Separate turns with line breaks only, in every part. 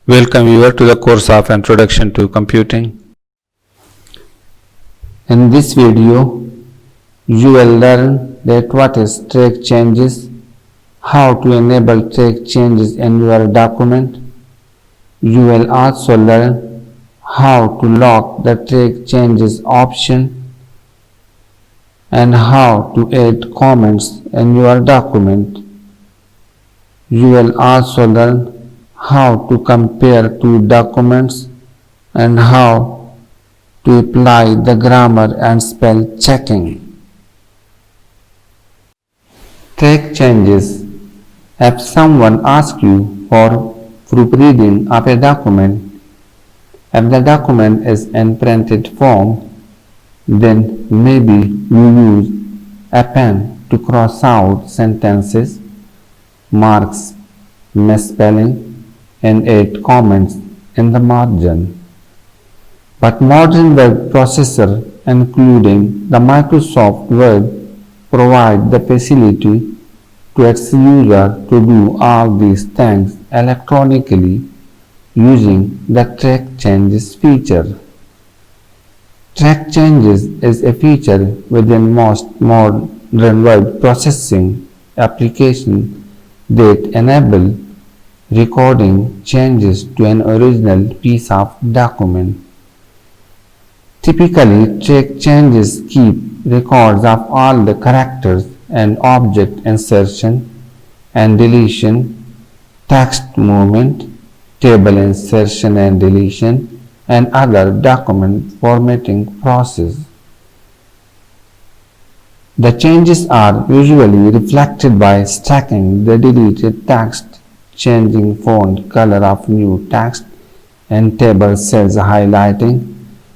Welcome viewer to the course of Introduction to Computing. In this video, you will learn that what is track changes, how to enable track changes in your document. You will also learn how to lock the track changes option and how to add comments in your document. You will also learn how to compare two documents and how to apply the grammar and spell checking. Track changes. If someone asks you for proofreading of a document, if the document is in printed form, then maybe you use a pen to cross out sentences, marks misspelling, and add comments in the margin. But modern web processor, including the Microsoft Word, provide the facility to its user to do all these things electronically using the track changes feature. Track changes is a feature within most modern word processing applications that enable recording changes to an original piece of document. Typically, track changes keep records of all the characters and object insertion and deletion, text movement, table insertion and deletion, and other document formatting process. The changes are usually reflected by stacking the deleted text, changing font color of new text, and table cells highlighting.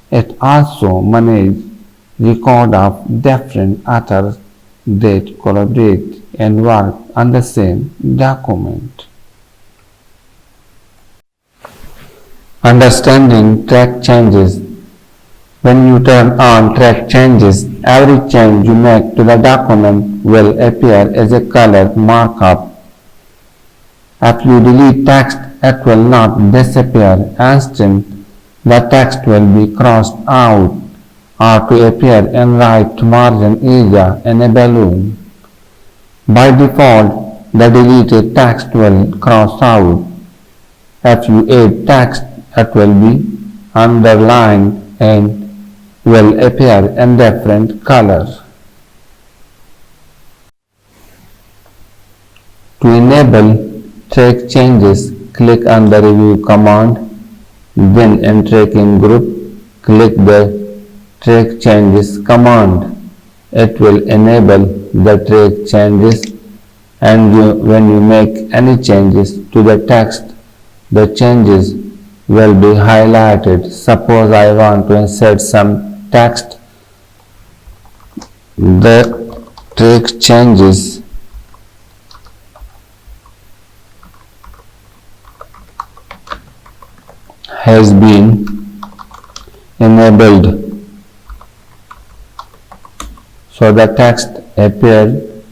It also manages record of different authors that collaborate and work on the same document. Understanding track changes. When you turn on track changes, every change you make to the document will appear as a colored markup. If you delete text, it will not disappear instantly. The text will be crossed out or to appear in right margin area in a balloon. By default, the deleted text will cross out. If you add text, it will be underlined and will appear in different colors. To enable track changes, click on the Review command. Then in Tracking group, click the Track Changes command. It will enable the track changes, and when you make any changes to the text, the changes will be highlighted. Suppose I want to insert some text. The track changes has been enabled, so the text appeared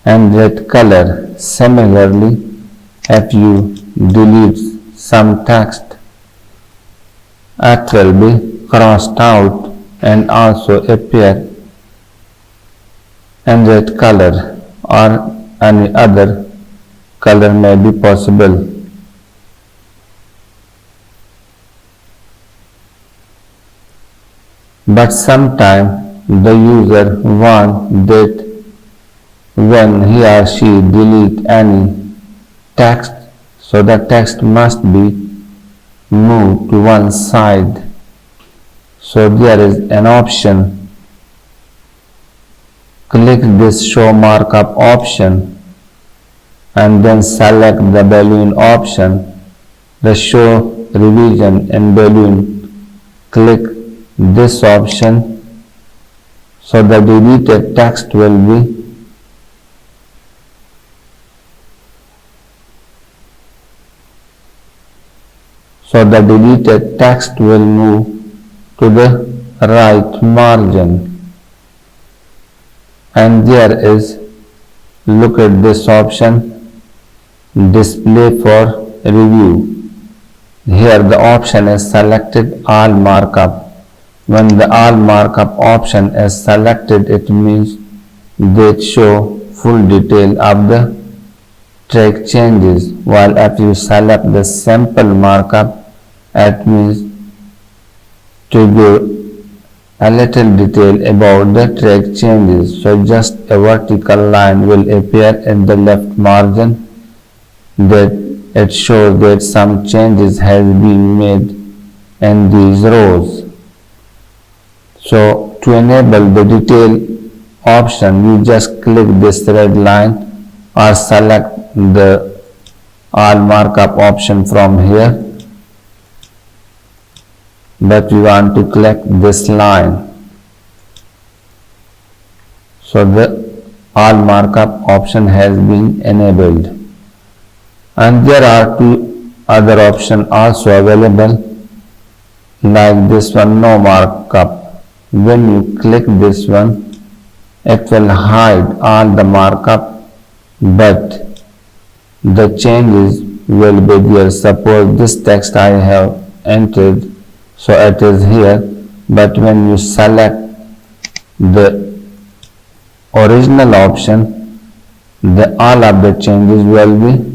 in red color. Similarly, if you delete some text, it will be crossed out and also appear in red color, or any other color may be possible. But sometimes the user wants that when he or she delete any text, so the text must be moved to one side. So there is an option. Click this Show Markup option and then select the balloon option. The Show Revision in Balloon. Click this option, so the deleted text will be move to the right margin. And there is, look at this option, Display for Review. Here the option is selected all markup. When the all markup option is selected, it means they show full detail of the track changes, while if you select the sample markup, it means to give a little detail about the track changes. So just a vertical line will appear in the left margin that it shows that some changes has been made in these rows. So to enable the detail option, you just click this red line or select the all markup option from here, but we want to click this line. So the all markup option has been enabled. And there are two other options also available, like this one, no markup. When you click this one, it will hide all the markup, but the changes will be there. Suppose this text I have entered, so it is here, but when you select the original option, all of the changes will be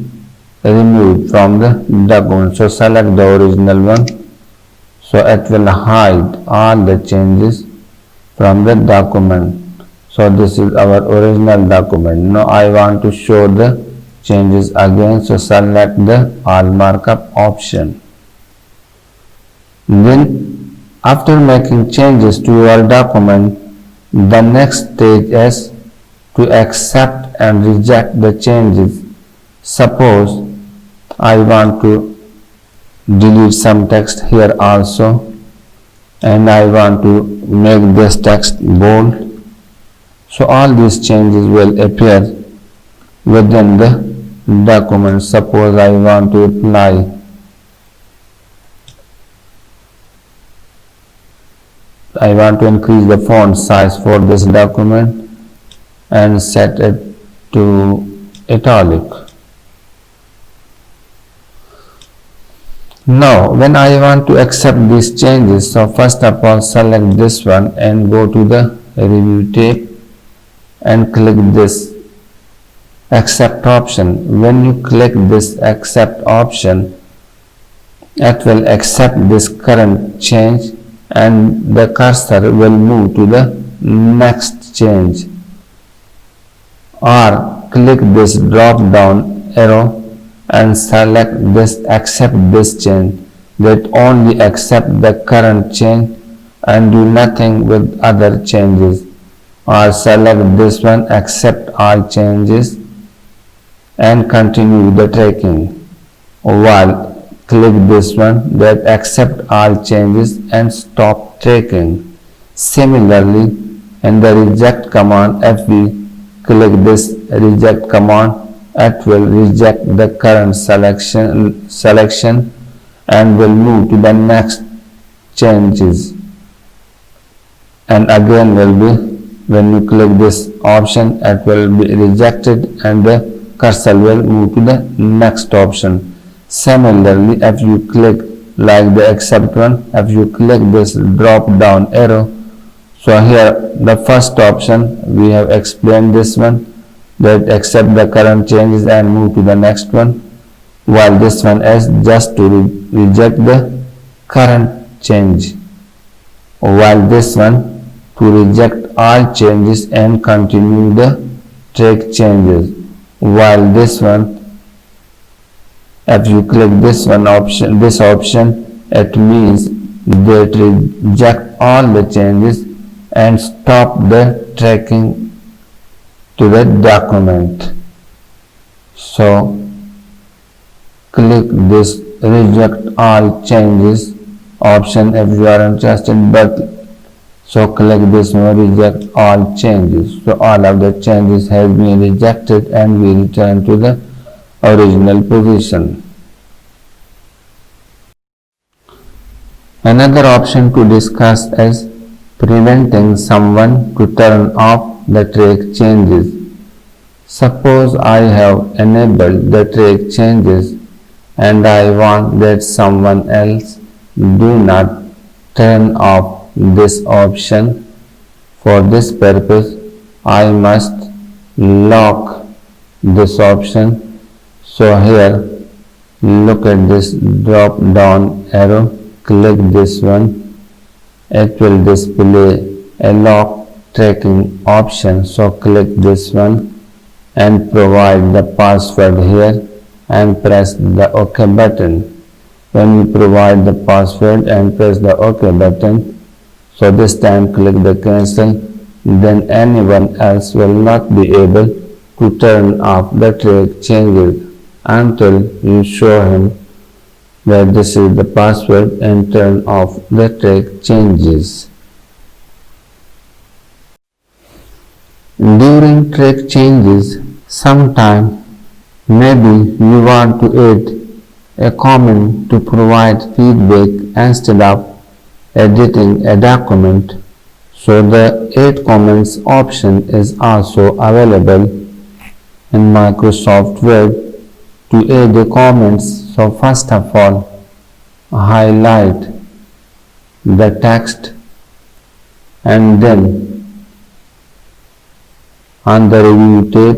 removed from the document. So select the original one, so it will hide all the changes from the document. So this is our original document. Now I want to show the changes again, so select the all markup option. Then after making changes to your document, the next stage is to accept and reject the changes. Suppose I want to delete some text here also, and I want to make this text bold. So all these changes will appear within the document. Suppose I want to apply I want to increase the font size for this document and set it to italic. Now when I want to accept these changes, so first of all select this one and go to the review tab and click this accept option. When you click this accept option, it will accept this current change and the cursor will move to the next change, or click this drop down arrow and select this accept this change, that only accept the current change and do nothing with other changes, or select this one accept all changes and continue the tracking, while click this one that accept all changes and stop tracking. Similarly, in the reject command, if we click this reject command, it will reject the current selection and will move to the next changes, and again will be, when you click this option, it will be rejected and the cursor will move to the next option. Similarly, if you click like the accept one, if you click this drop down arrow, so here the first option we have explained this one, that accept the current changes and move to the next one, while this one is just to reject the current change, while this one to reject all changes and continue the track changes, while this one, if you click this option, it means that reject all the changes and stop the tracking to the document. So click this reject all changes option if you are interested, but so click this one reject all changes. So all of the changes have been rejected and we return to the original position. Another option to discuss is preventing someone to turn off the track changes. Suppose I have enabled the track changes and I want that someone else do not turn off this option. For this purpose, I must lock this option. So here, look at this drop down arrow, click this one. It will display a lock tracking option. So click this one and provide the password here and press the OK button. When you provide the password and press the OK button, so this time click the cancel, then anyone else will not be able to turn off the track changes until you show him that this is the password and turn off the track changes. During track changes, sometime maybe you want to add a comment to provide feedback instead of editing a document. So the Add Comments option is also available in Microsoft Word to add the comments. So first of all, highlight the text and then on the review tab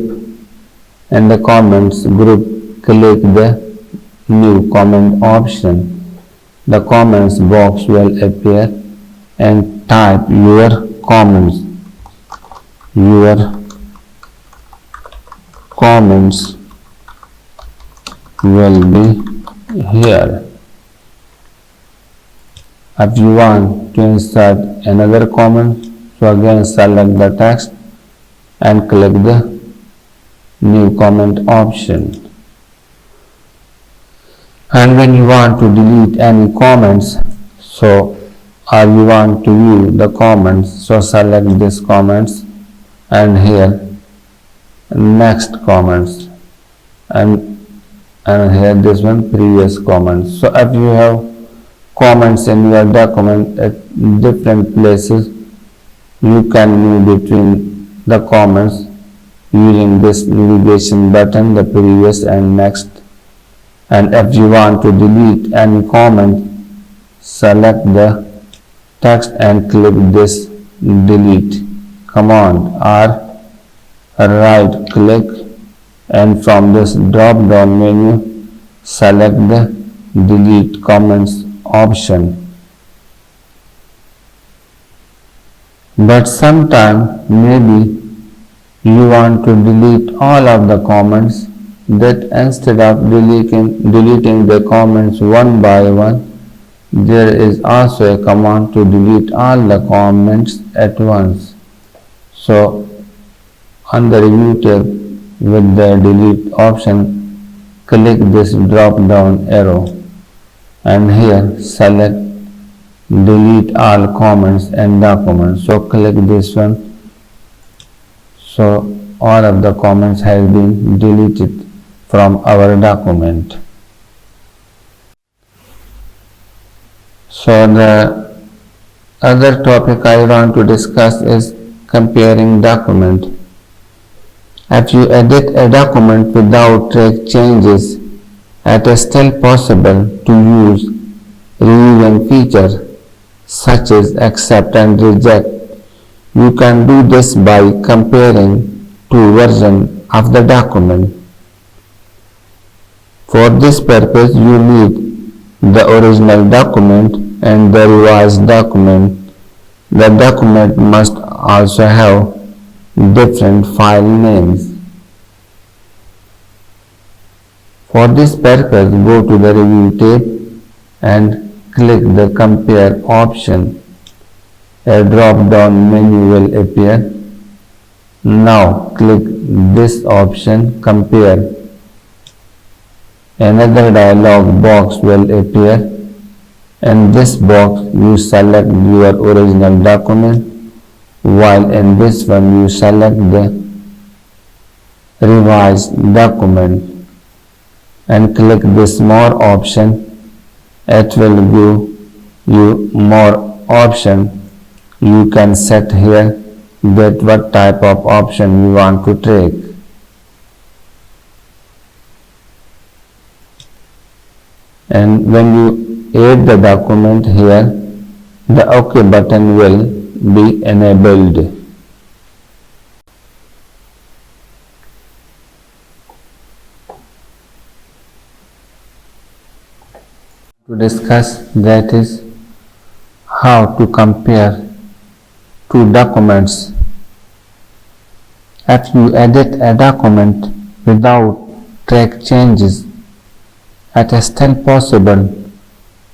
in the comments group, click the new comment option. The comments box will appear and type your comments. Your comments will be here. If you want to insert another comment, so again select the text and click the new comment option. And when you want to delete any comments, or you want to view the comments, so select this comments and here next comments and here this one previous comments. So if you have comments in your document at different places, you can move between the comments using this navigation button, the previous and next. And if you want to delete any comment, select the text and click this delete command or right click, and from this drop down menu select the delete comments option. But sometime maybe you want to delete all of the comments, that instead of deleting the comments one by one, there is also a command to delete all the comments at once. So on the review tab with the delete option, click this drop down arrow and here select delete all comments and documents. So click this one. So all of the comments has been deleted from our document. So the other topic I want to discuss is comparing document. If you edit a document without track changes, it is still possible to use reviewing feature such as accept and reject. You can do this by comparing two versions of the document. For this purpose, you need the original document and the revised document. The document must also have different file names. For this purpose, go to the review tab and click the compare option. A drop down menu will appear. Now click this option, compare. Another dialog box will appear. In this box, you select your original document, while in this one you select the revised document and click this more option. It will give you more option. You can set here that what type of option you want to take. And when you add the document here, the OK button will be enabled. To discuss, that is how to compare two documents. If you edit a document without track changes, it is still possible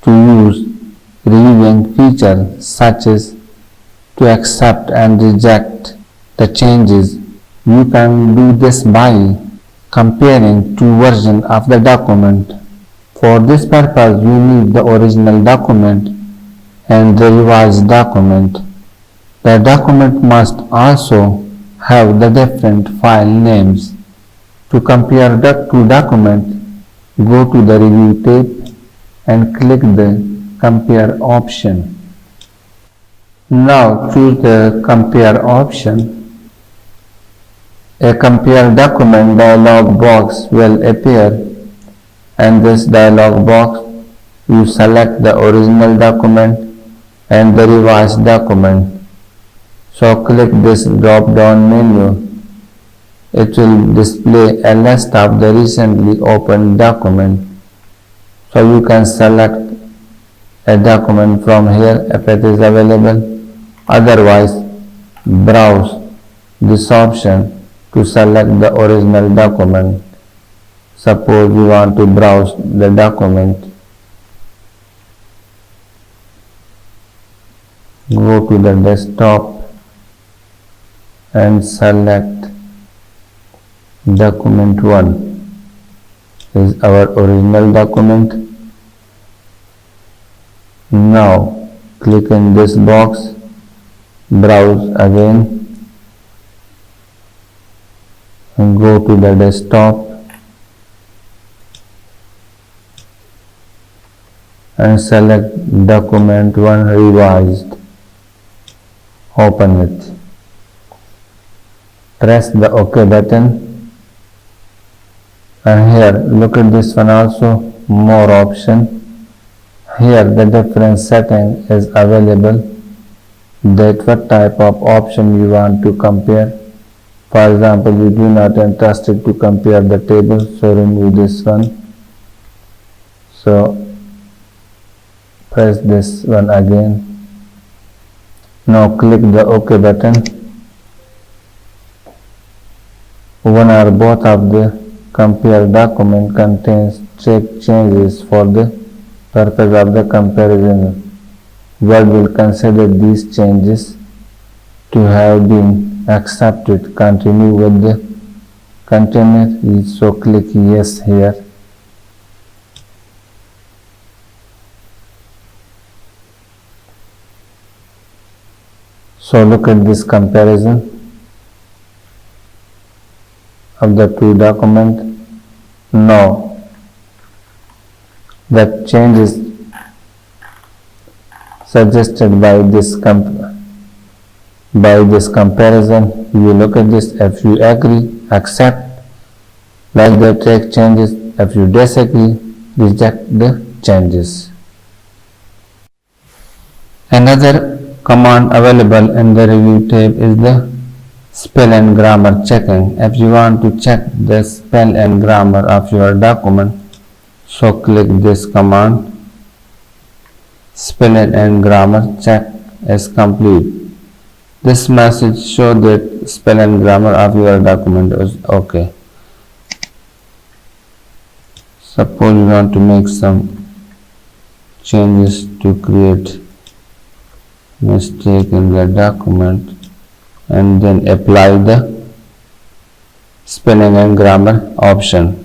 to use reviewing feature such as to accept and reject the changes. You can do this by comparing two versions of the document. For this purpose, you need the original document and the revised document. The document must also have the different file names. To compare the two documents, go to the Review tab and click the Compare option. Now choose the Compare option. A Compare document dialog box will appear. In this dialog box, you select the original document and the revised document. So click this drop-down menu. It will display a list of the recently opened document. So you can select a document from here if it is available. Otherwise, browse this option to select the original document. Suppose you want to browse the document. Go to the desktop and select document 1 is our original document. Now click in this box, browse again and go to the desktop and select document 1 revised. Open it. Press the OK button. And here, look at this one also, more option. Here the different setting is available, that what type of option you want to compare. For example, you do not interested to compare the table, so remove this one. So press this one again. Now click the OK button. One or both of the compare document contains track changes for the purpose of the comparison. Word will consider these changes to have been accepted. Continue with the container. So click yes here. So look at this comparison of the two documents. Now the changes suggested by this comparison, you look at this. If you agree, accept, like the track changes. If you disagree, reject the changes. Another command available in the Review tab is the spell and grammar checking. If you want to check the spell and grammar of your document, so click this command. Spelling and grammar check is complete. This message shows that spell and grammar of your document is okay. Suppose you want to make some changes to create mistake in the document and then apply the spelling and grammar option.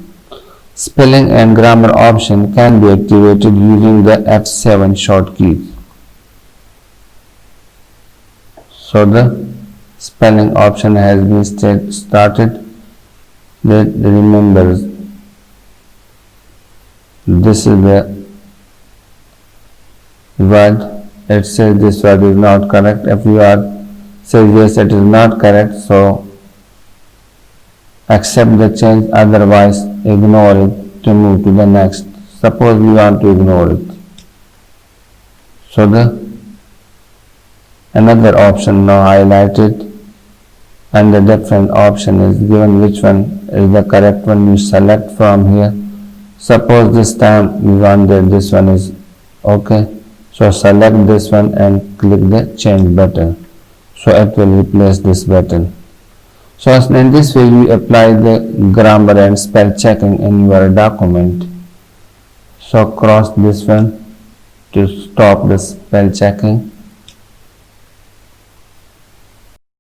Spelling and grammar option can be activated using the F7 shortcut. So the spelling option has been started. Remember, this is the word. It says this word is not correct. If you are says yes, it is not correct, so accept the change, otherwise ignore it to move to the next. Suppose we want to ignore it. So the another option now highlighted, and the different option is given. Which one is the correct one? You select from here. Suppose this time we want that this one is okay. So select this one and click the change button. So it will replace this button. So in this way you apply the grammar and spell checking in your document. So cross this one to stop the spell checking.